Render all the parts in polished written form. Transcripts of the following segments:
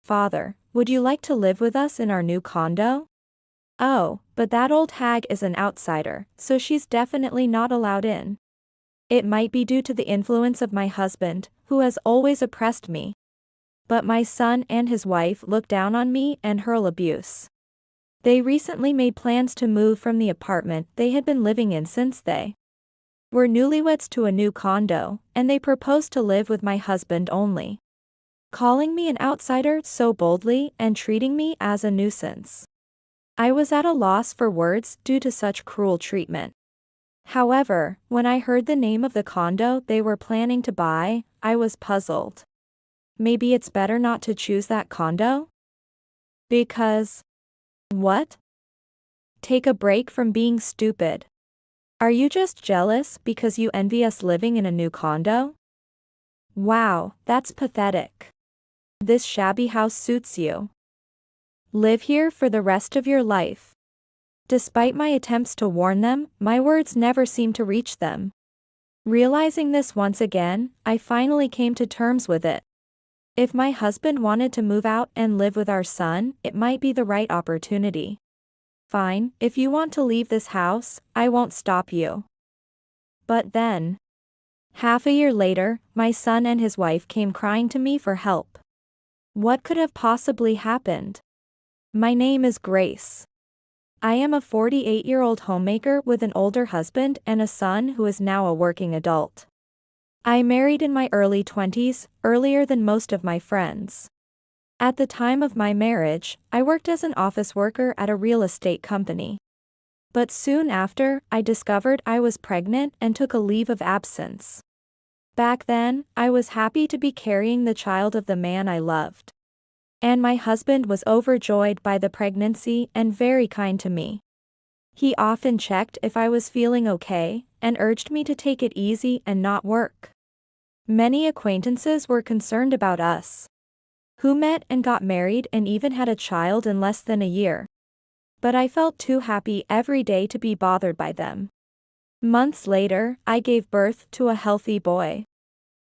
"Father, would you like to live with us in our new condo?" "Oh, but that old hag is an outsider, so she's definitely not allowed in." It might be due to the influence of my husband, who has always oppressed me. But my son and his wife look down on me and hurl abuse. They recently made plans to move from the apartment they had been living in since they were newlyweds to a new condo, and they proposed to live with my husband only, calling me an outsider so boldly and treating me as a nuisance. I was at a loss for words due to such cruel treatment. However, when I heard the name of the condo they were planning to buy, I was puzzled. Maybe it's better not to choose that condo? Because… what? Take a break from being stupid. Are you just jealous because you envy us living in a new condo? Wow, that's pathetic. This shabby house suits you. Live here for the rest of your life. Despite my attempts to warn them, my words never seemed to reach them. Realizing this once again, I finally came to terms with it. If my husband wanted to move out and live with our son, it might be the right opportunity. Fine, if you want to leave this house, I won't stop you. But then, half a year later, my son and his wife came crying to me for help. What could have possibly happened? My name is Grace. I am a 48-year-old homemaker with an older husband and a son who is now a working adult. I married in my early 20s, earlier than most of my friends. At the time of my marriage, I worked as an office worker at a real estate company. But soon after, I discovered I was pregnant and took a leave of absence. Back then, I was happy to be carrying the child of the man I loved. And my husband was overjoyed by the pregnancy and very kind to me. He often checked if I was feeling okay, and urged me to take it easy and not work. Many acquaintances were concerned about us, who met and got married and even had a child in less than a year. But I felt too happy every day to be bothered by them. Months later, I gave birth to a healthy boy.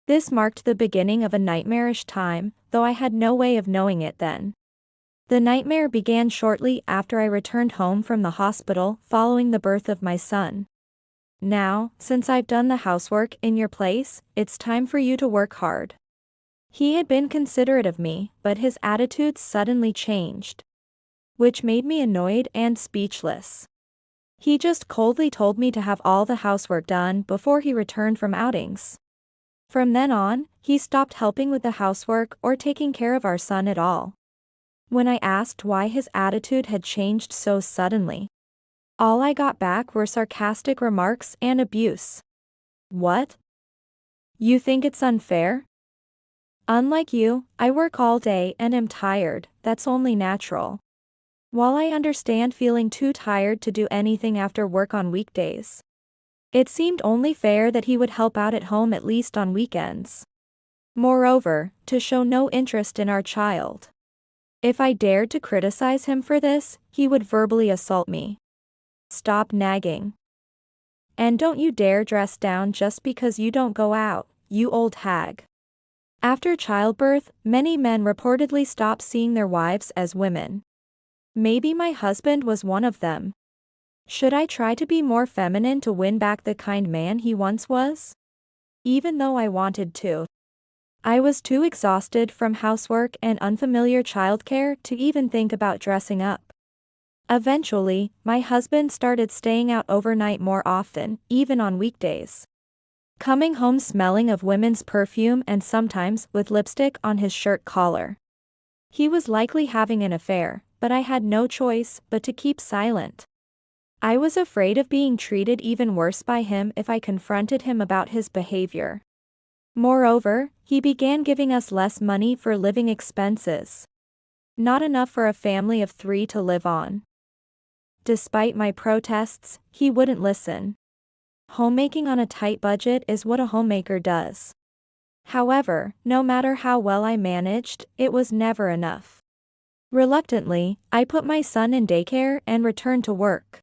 This marked the beginning of a nightmarish time, though I had no way of knowing it then. The nightmare began shortly after I returned home from the hospital following the birth of my son. Now, since I've done the housework in your place, it's time for you to work hard. He had been considerate of me, but his attitude suddenly changed, which made me annoyed and speechless. He just coldly told me to have all the housework done before he returned from outings. From then on, he stopped helping with the housework or taking care of our son at all. When I asked why his attitude had changed so suddenly, all I got back were sarcastic remarks and abuse. What? You think it's unfair? Unlike you, I work all day and am tired, that's only natural. While I understand feeling too tired to do anything after work on weekdays, it seemed only fair that he would help out at home at least on weekends. Moreover, to show no interest in our child. If I dared to criticize him for this, he would verbally assault me. Stop nagging. And don't you dare dress down just because you don't go out, you old hag. After childbirth, many men reportedly stop seeing their wives as women. Maybe my husband was one of them. Should I try to be more feminine to win back the kind man he once was? Even though I wanted to. I was too exhausted from housework and unfamiliar childcare to even think about dressing up. Eventually, my husband started staying out overnight more often, even on weekdays. Coming home smelling of women's perfume and sometimes with lipstick on his shirt collar. He was likely having an affair, but I had no choice but to keep silent. I was afraid of being treated even worse by him if I confronted him about his behavior. Moreover, he began giving us less money for living expenses. Not enough for a family of 3 to live on. Despite my protests, he wouldn't listen. Homemaking on a tight budget is what a homemaker does. However, no matter how well I managed, it was never enough. Reluctantly, I put my son in daycare and returned to work,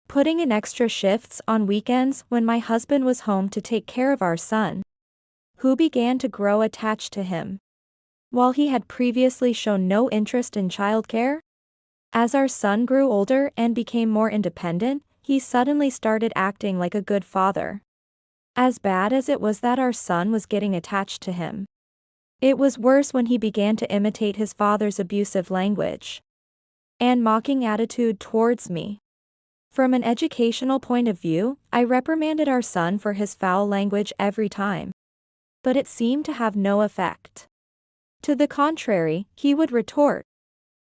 putting in extra shifts on weekends when my husband was home to take care of our son, who began to grow attached to him. while he had previously shown no interest in childcare. As our son grew older and became more independent, he suddenly started acting like a good father. As bad as it was that our son was getting attached to him, it was worse when he began to imitate his father's abusive language and mocking attitude towards me. From an educational point of view, I reprimanded our son for his foul language every time, but it seemed to have no effect. To the contrary, he would retort,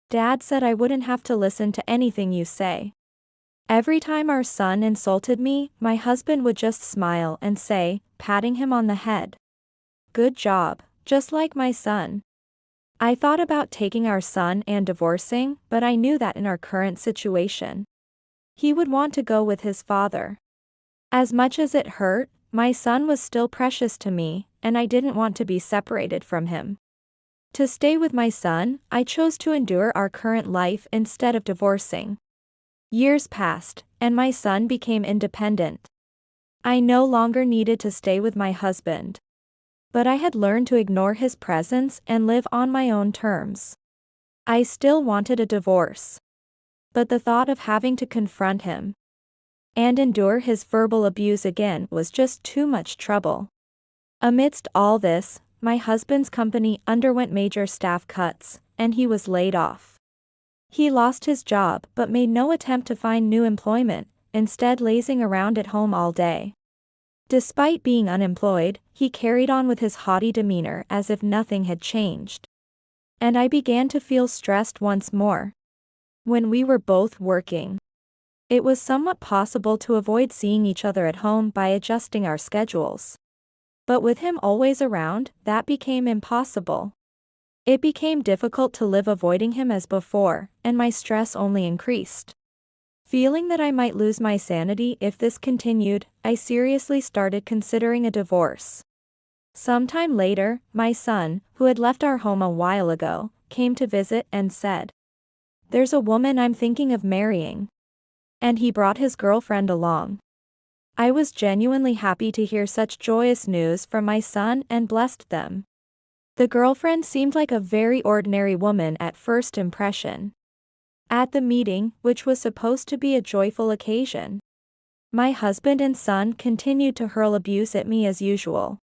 "Dad said I wouldn't have to listen to anything you say." Every time our son insulted me, my husband would just smile and say, patting him on the head, "Good job, just like my son." I thought about taking our son and divorcing, but I knew that in our current situation, he would want to go with his father. As much as it hurt, my son was still precious to me, and I didn't want to be separated from him. To stay with my son, I chose to endure our current life instead of divorcing. Years passed, and my son became independent. I no longer needed to stay with my husband, but I had learned to ignore his presence and live on my own terms. I still wanted a divorce, but the thought of having to confront him and endure his verbal abuse again was just too much trouble. Amidst all this, my husband's company underwent major staff cuts, and he was laid off. He lost his job but made no attempt to find new employment, instead lazing around at home all day. Despite being unemployed, he carried on with his haughty demeanor as if nothing had changed. And I began to feel stressed once more. When we were both working, it was somewhat possible to avoid seeing each other at home by adjusting our schedules. But with him always around, that became impossible. It became difficult to live avoiding him as before, and my stress only increased. Feeling that I might lose my sanity if this continued, I seriously started considering a divorce. Sometime later, my son, who had left our home a while ago, came to visit and said, "There's a woman I'm thinking of marrying." And he brought his girlfriend along. I was genuinely happy to hear such joyous news from my son and blessed them. The girlfriend seemed like a very ordinary woman at first impression. At the meeting, which was supposed to be a joyful occasion, my husband and son continued to hurl abuse at me as usual.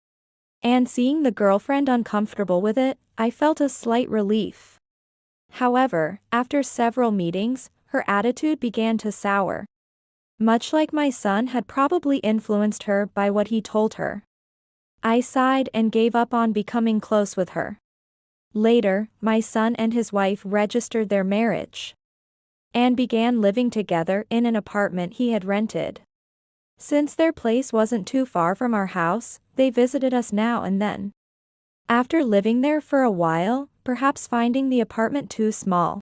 And seeing the girlfriend uncomfortable with it, I felt a slight relief. However, after several meetings, her attitude began to sour. Much like my son had probably influenced her by what he told her. I sighed and gave up on becoming close with her. Later, my son and his wife registered their marriage and began living together in an apartment he had rented. Since their place wasn't too far from our house, they visited us now and then. After living there for a while, perhaps finding the apartment too small,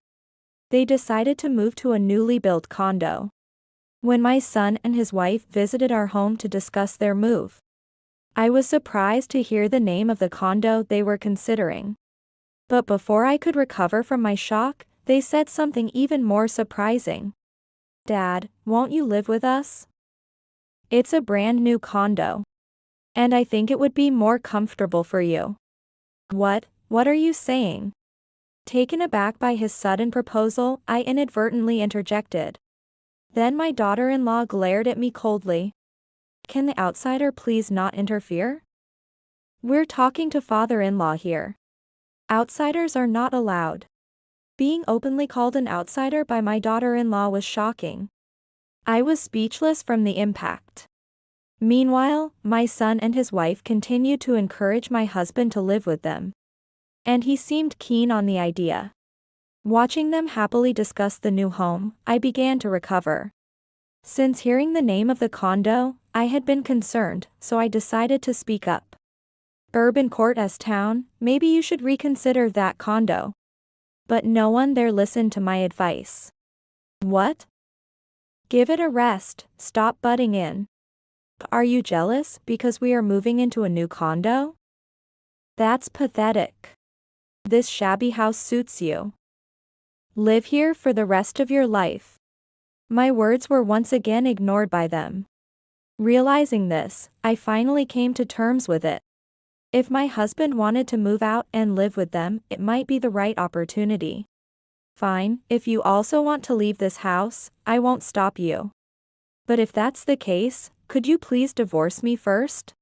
they decided to move to a newly built condo. When my son and his wife visited our home to discuss their move, I was surprised to hear the name of the condo they were considering. But before I could recover from my shock, they said something even more surprising. "Dad, won't you live with us? It's a brand new condo, and I think it would be more comfortable for you." What are you saying? Taken aback by his sudden proposal, I inadvertently interjected. Then my daughter-in-law glared at me coldly. "Can the outsider please not interfere? We're talking to father-in-law here. Outsiders are not allowed." Being openly called an outsider by my daughter-in-law was shocking. I was speechless from the impact. Meanwhile, my son and his wife continued to encourage my husband to live with them, and he seemed keen on the idea. Watching them happily discuss the new home, I began to recover. Since hearing the name of the condo, I had been concerned, so I decided to speak up. "Urban Court S-Town, maybe you should reconsider that condo." But no one there listened to my advice. "What? Give it a rest, stop butting in. Are you jealous because we are moving into a new condo? That's pathetic. This shabby house suits you. Live here for the rest of your life." My words were once again ignored by them. Realizing this, I finally came to terms with it. If my husband wanted to move out and live with them, it might be the right opportunity. Fine, if you also want to leave this house, I won't stop you. But if that's the case, could you please divorce me first?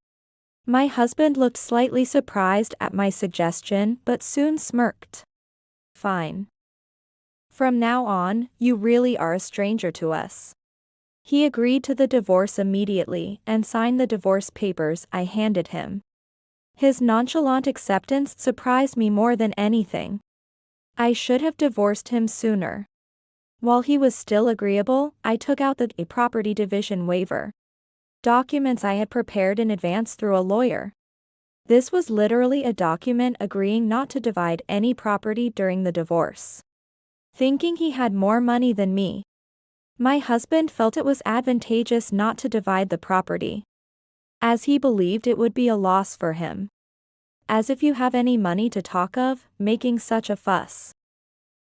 My husband looked slightly surprised at my suggestion but soon smirked. Fine. From now on, you really are a stranger to us. He agreed to the divorce immediately and signed the divorce papers I handed him. His nonchalant acceptance surprised me more than anything. I should have divorced him sooner. While he was still agreeable, I took out the property division waiver documents I had prepared in advance through a lawyer. This was literally a document agreeing not to divide any property during the divorce. Thinking he had more money than me, my husband felt it was advantageous not to divide the property, as he believed it would be a loss for him. As if you have any money to talk of, making such a fuss.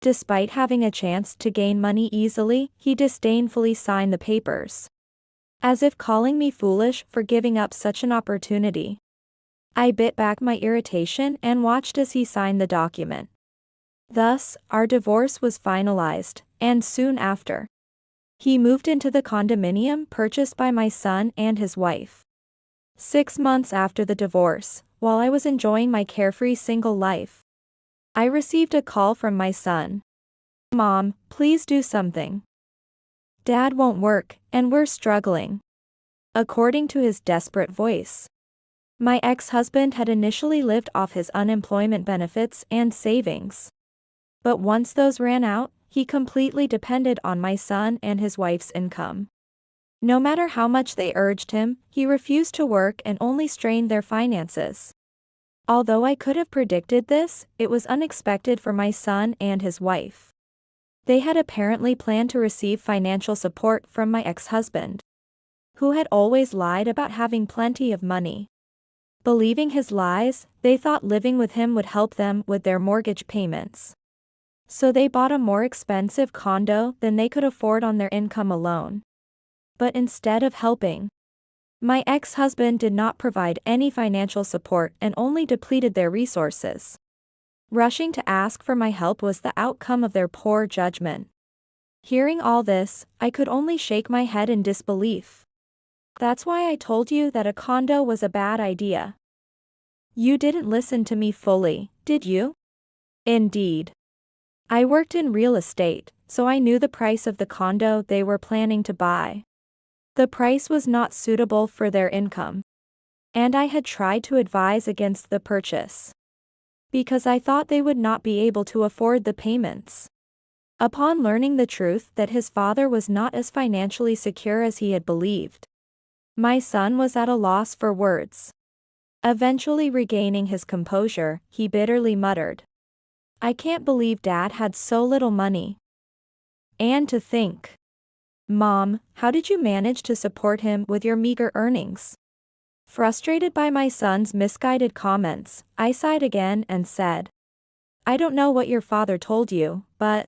Despite having a chance to gain money easily, he disdainfully signed the papers. As if calling me foolish for giving up such an opportunity. I bit back my irritation and watched as he signed the document. Thus, our divorce was finalized, and soon after, he moved into the condominium purchased by my son and his wife. 6 months after the divorce, while I was enjoying my carefree single life, I received a call from my son. Mom, please do something. Dad won't work, and we're struggling. According to his desperate voice. My ex-husband had initially lived off his unemployment benefits and savings. But once those ran out, he completely depended on my son and his wife's income. No matter how much they urged him, he refused to work and only strained their finances. Although I could have predicted this, it was unexpected for my son and his wife. They had apparently planned to receive financial support from my ex-husband, who had always lied about having plenty of money. Believing his lies, they thought living with him would help them with their mortgage payments. So they bought a more expensive condo than they could afford on their income alone. But instead of helping, my ex-husband did not provide any financial support and only depleted their resources. Rushing to ask for my help was the outcome of their poor judgment. Hearing all this, I could only shake my head in disbelief. That's why I told you that a condo was a bad idea. You didn't listen to me fully, did you? Indeed. I worked in real estate, so I knew the price of the condo they were planning to buy. The price was not suitable for their income. And I had tried to advise against the purchase, because I thought they would not be able to afford the payments. Upon learning the truth that his father was not as financially secure as he had believed, my son was at a loss for words. Eventually regaining his composure, he bitterly muttered, "I can't believe Dad had so little money. And to think, Mom, how did you manage to support him with your meager earnings?" Frustrated by my son's misguided comments, I sighed again and said, "I don't know what your father told you, but..."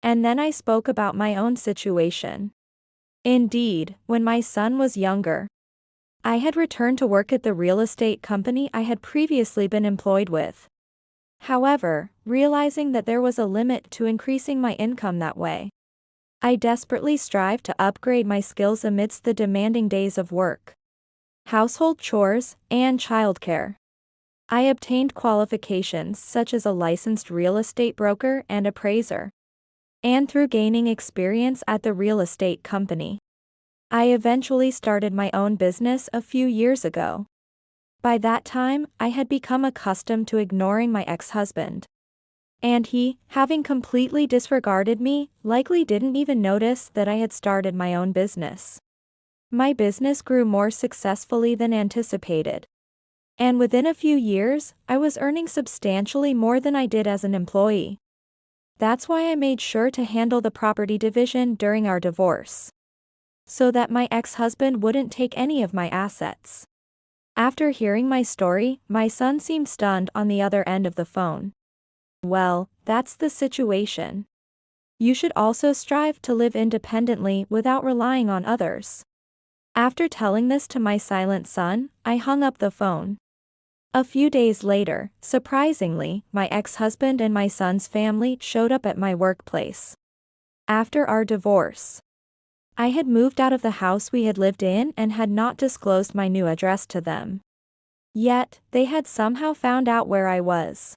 And then I spoke about my own situation. Indeed, when my son was younger, I had returned to work at the real estate company I had previously been employed with. However, realizing that there was a limit to increasing my income that way, I desperately strived to upgrade my skills amidst the demanding days of work, household chores, and childcare. I obtained qualifications such as a licensed real estate broker and appraiser. And through gaining experience at the real estate company, I eventually started my own business a few years ago. By that time, I had become accustomed to ignoring my ex-husband. And he, having completely disregarded me, likely didn't even notice that I had started my own business. My business grew more successfully than anticipated. And within a few years, I was earning substantially more than I did as an employee. That's why I made sure to handle the property division during our divorce, so that my ex-husband wouldn't take any of my assets. After hearing my story, my son seemed stunned on the other end of the phone. Well, that's the situation. You should also strive to live independently without relying on others. After telling this to my silent son, I hung up the phone. A few days later, surprisingly, my ex-husband and my son's family showed up at my workplace. After our divorce, I had moved out of the house we had lived in and had not disclosed my new address to them. Yet, they had somehow found out where I was.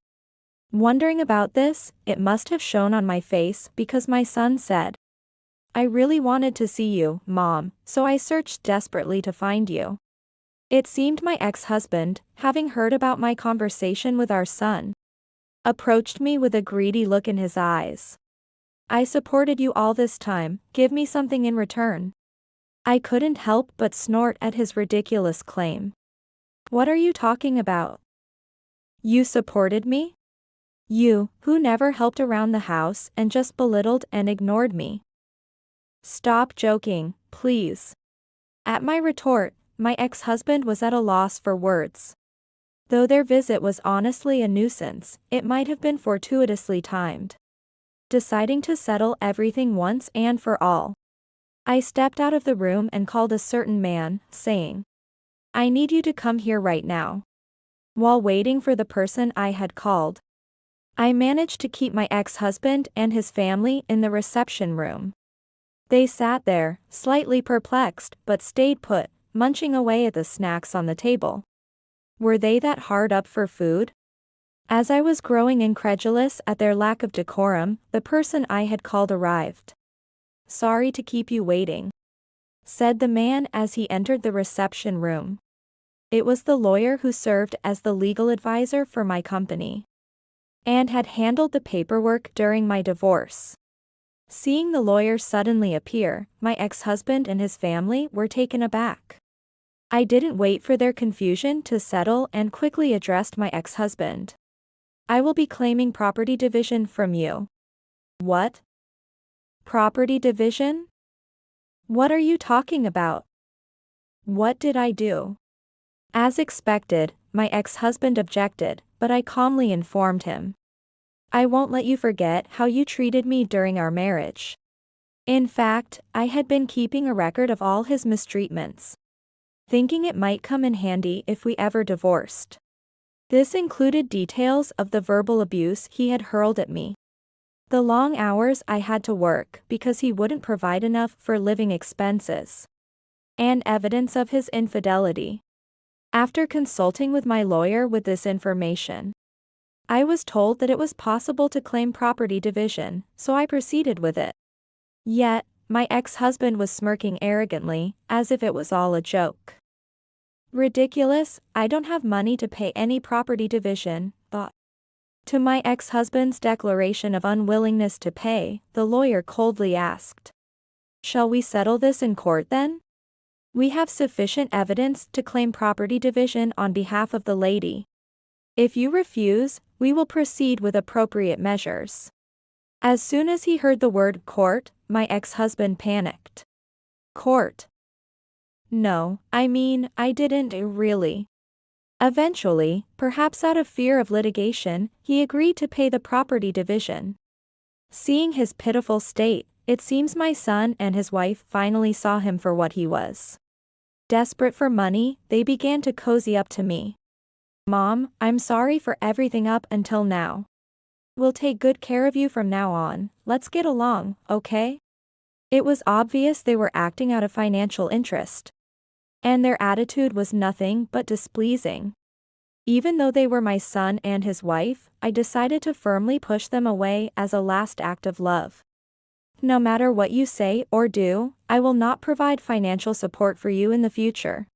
Wondering about this, it must have shown on my face because my son said, "I really wanted to see you, Mom, so I searched desperately to find you." It seemed my ex-husband, having heard about my conversation with our son, approached me with a greedy look in his eyes. "I supported you all this time, give me something in return." I couldn't help but snort at his ridiculous claim. "What are you talking about? You supported me? You, who never helped around the house and just belittled and ignored me. Stop joking, please." At my retort, my ex-husband was at a loss for words. Though their visit was honestly a nuisance, it might have been fortuitously timed. Deciding to settle everything once and for all, I stepped out of the room and called a certain man, saying, "I need you to come here right now." While waiting for the person I had called, I managed to keep my ex-husband and his family in the reception room. They sat there, slightly perplexed, but stayed put, munching away at the snacks on the table. Were they that hard up for food? As I was growing incredulous at their lack of decorum, the person I had called arrived. "Sorry to keep you waiting," said the man as he entered the reception room. It was the lawyer who served as the legal advisor for my company and had handled the paperwork during my divorce. Seeing the lawyer suddenly appear, my ex-husband and his family were taken aback. I didn't wait for their confusion to settle and quickly addressed my ex-husband. "I will be claiming property division from you." "What? Property division? What are you talking about? What did I do?" As expected, my ex-husband objected, but I calmly informed him, "I won't let you forget how you treated me during our marriage." In fact, I had been keeping a record of all his mistreatments, thinking it might come in handy if we ever divorced. This included details of the verbal abuse he had hurled at me, the long hours I had to work because he wouldn't provide enough for living expenses, and evidence of his infidelity. After consulting with my lawyer with this information, I was told that it was possible to claim property division, so I proceeded with it. Yet, my ex-husband was smirking arrogantly, as if it was all a joke. "Ridiculous, I don't have money to pay any property division," thought. To my ex-husband's declaration of unwillingness to pay, the lawyer coldly asked, "Shall we settle this in court then? We have sufficient evidence to claim property division on behalf of the lady. If you refuse, we will proceed with appropriate measures." As soon as he heard the word court, my ex-husband panicked. "Court? No, I mean, I didn't really." Eventually, perhaps out of fear of litigation, he agreed to pay the property division. Seeing his pitiful state, it seems my son and his wife finally saw him for what he was. Desperate for money, they began to cozy up to me. "Mom, I'm sorry for everything up until now. We'll take good care of you from now on, let's get along, okay?" It was obvious they were acting out of financial interest, and their attitude was nothing but displeasing. Even though they were my son and his wife, I decided to firmly push them away as a last act of love. "No matter what you say or do, I will not provide financial support for you in the future.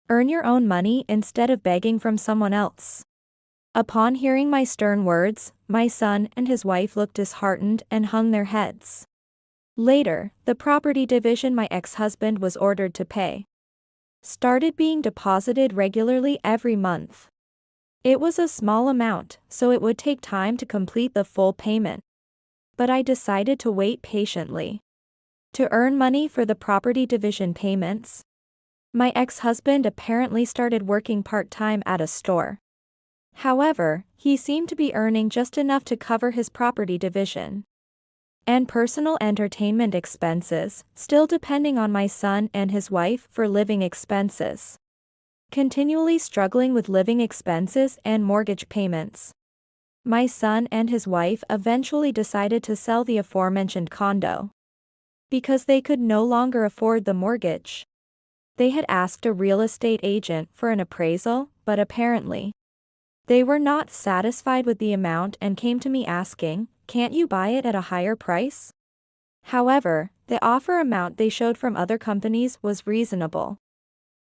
Earn your own money instead of begging from someone else." Upon hearing my stern words, my son and his wife looked disheartened and hung their heads. Later, the property division my ex-husband was ordered to pay started being deposited regularly every month. It was a small amount, so it would take time to complete the full payment. But I decided to wait patiently. To earn money for the property division payments, my ex-husband apparently started working part-time at a store. However, he seemed to be earning just enough to cover his property division and personal entertainment expenses, still depending on my son and his wife for living expenses. continually struggling with living expenses and mortgage payments. My son and his wife eventually decided to sell the aforementioned condo because they could no longer afford the mortgage. They had asked a real estate agent for an appraisal, but apparently they were not satisfied with the amount and came to me asking, "Can't you buy it at a higher price?" However, the offer amount they showed from other companies was reasonable.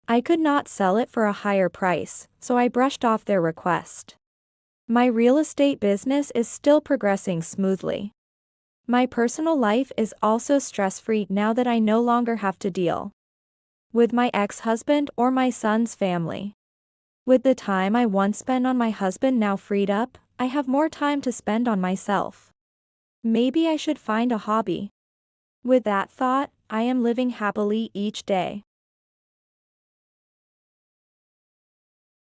I could not sell it for a higher price, so I brushed off their request. My real estate business is still progressing smoothly. My personal life is also stress-free now that I no longer have to deal with my ex-husband or my son's family. With the time I once spent on my husband now freed up, I have more time to spend on myself. Maybe I should find a hobby. With that thought, I am living happily each day.